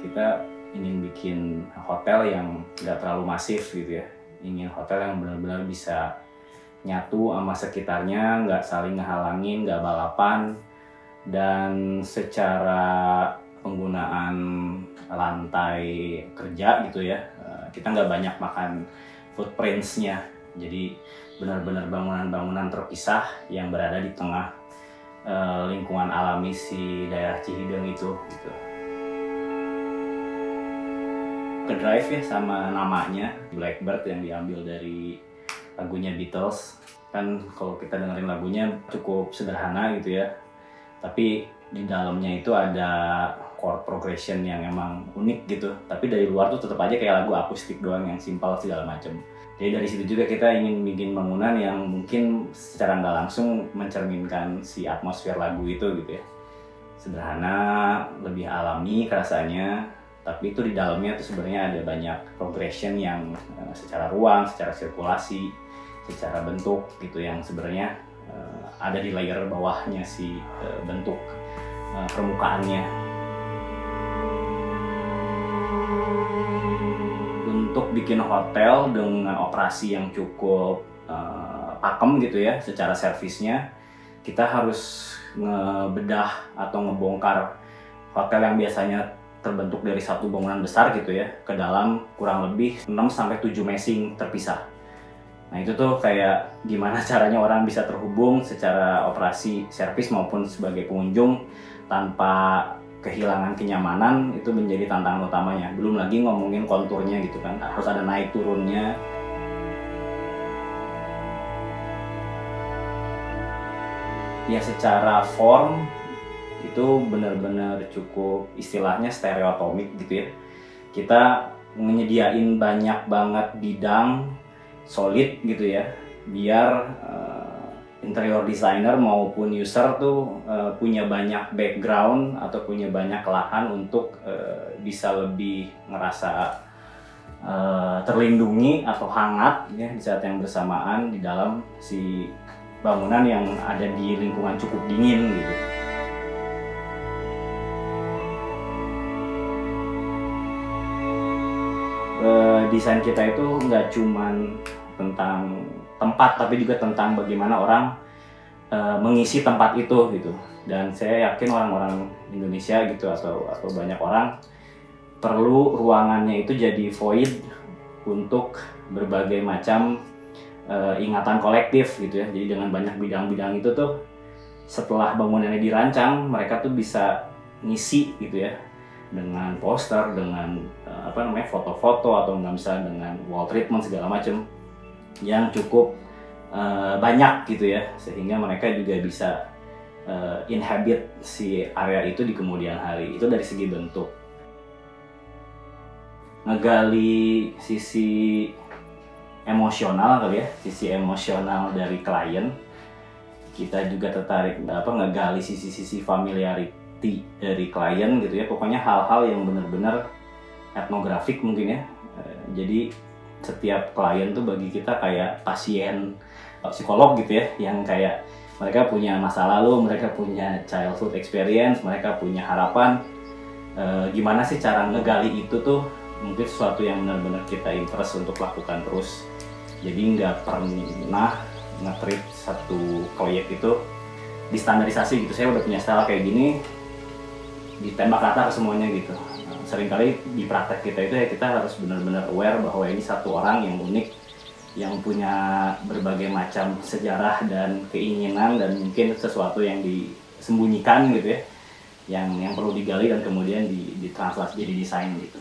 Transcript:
Kita ingin bikin hotel yang nggak terlalu masif gitu ya. Ingin hotel yang benar-benar bisa nyatu sama sekitarnya, nggak saling ngehalangin, nggak balapan. Dan secara penggunaan lantai kerja gitu ya, kita nggak banyak makan footprints-nya. Jadi benar-benar bangunan-bangunan terpisah yang berada di tengah lingkungan alami si daerah Cihideng itu gitu. Ke drive ya sama namanya Blackbird yang diambil dari lagunya Beatles. Kan kalau kita dengerin lagunya cukup sederhana gitu ya, tapi di dalamnya itu ada chord progression yang emang unik gitu. Tapi dari luar tuh tetap aja kayak lagu akustik doang yang simpel segala macam. Jadi dari situ juga kita ingin bikin bangunan yang mungkin secara nggak langsung mencerminkan si atmosfer lagu itu gitu ya. Sederhana, lebih alami rasanya, tapi itu di dalamnya tuh sebenarnya ada banyak progression yang secara ruang, secara sirkulasi, secara bentuk gitu yang sebenarnya ada di layer bawahnya si bentuk permukaannya. Untuk bikin hotel dengan operasi yang cukup pakem gitu ya secara servisnya, kita harus ngebedah atau ngebongkar hotel yang biasanya terbentuk dari satu bangunan besar gitu ya ke dalam kurang lebih 6-7 mesing terpisah. Nah itu tuh kayak gimana caranya orang bisa terhubung secara operasi servis maupun sebagai pengunjung tanpa kehilangan kenyamanan, itu menjadi tantangan utamanya. Belum lagi ngomongin konturnya gitu kan, harus ada naik turunnya. Ya secara form itu benar-benar cukup istilahnya stereotomik gitu ya. Kita menyediain banyak banget bidang solid gitu ya, biar interior designer maupun user tuh punya banyak background atau punya banyak lahan untuk bisa lebih ngerasa terlindungi atau hangat ya di saat yang bersamaan di dalam si bangunan yang ada di lingkungan cukup dingin gitu. Desain kita itu nggak cuman tentang tempat, tapi juga tentang bagaimana orang mengisi tempat itu gitu. Dan saya yakin orang-orang Indonesia gitu atau banyak orang perlu ruangannya itu jadi void untuk berbagai macam ingatan kolektif gitu ya. Jadi dengan banyak bidang-bidang itu tuh setelah bangunannya dirancang, mereka tuh bisa ngisi gitu ya dengan poster, dengan foto-foto atau nggak misalnya dengan wall treatment segala macam yang cukup banyak gitu ya, sehingga mereka juga bisa inhabit si area itu di kemudian hari. Itu dari segi bentuk. Ngegali sisi emosional kali ya, sisi emosional dari klien. Kita juga tertarik ngegali sisi-sisi familiarity dari klien gitu ya. Pokoknya hal-hal yang benar-benar etnografik mungkin ya. Jadi setiap klien tuh bagi kita kayak pasien psikolog gitu ya, yang kayak mereka punya masa lalu, mereka punya childhood experience, mereka punya harapan. Gimana sih cara ngegali itu tuh mungkin sesuatu yang benar-benar kita interest untuk lakukan terus. Jadi nggak pernah nge-treat satu proyek itu distandarisasi gitu. Saya udah punya style kayak gini, ditembak rata ke semuanya gitu. Seringkali di praktek kita itu ya kita harus benar-benar aware bahwa ini satu orang yang unik, yang punya berbagai macam sejarah dan keinginan dan mungkin sesuatu yang disembunyikan gitu ya, yang perlu digali dan kemudian ditranslasi jadi desain gitu.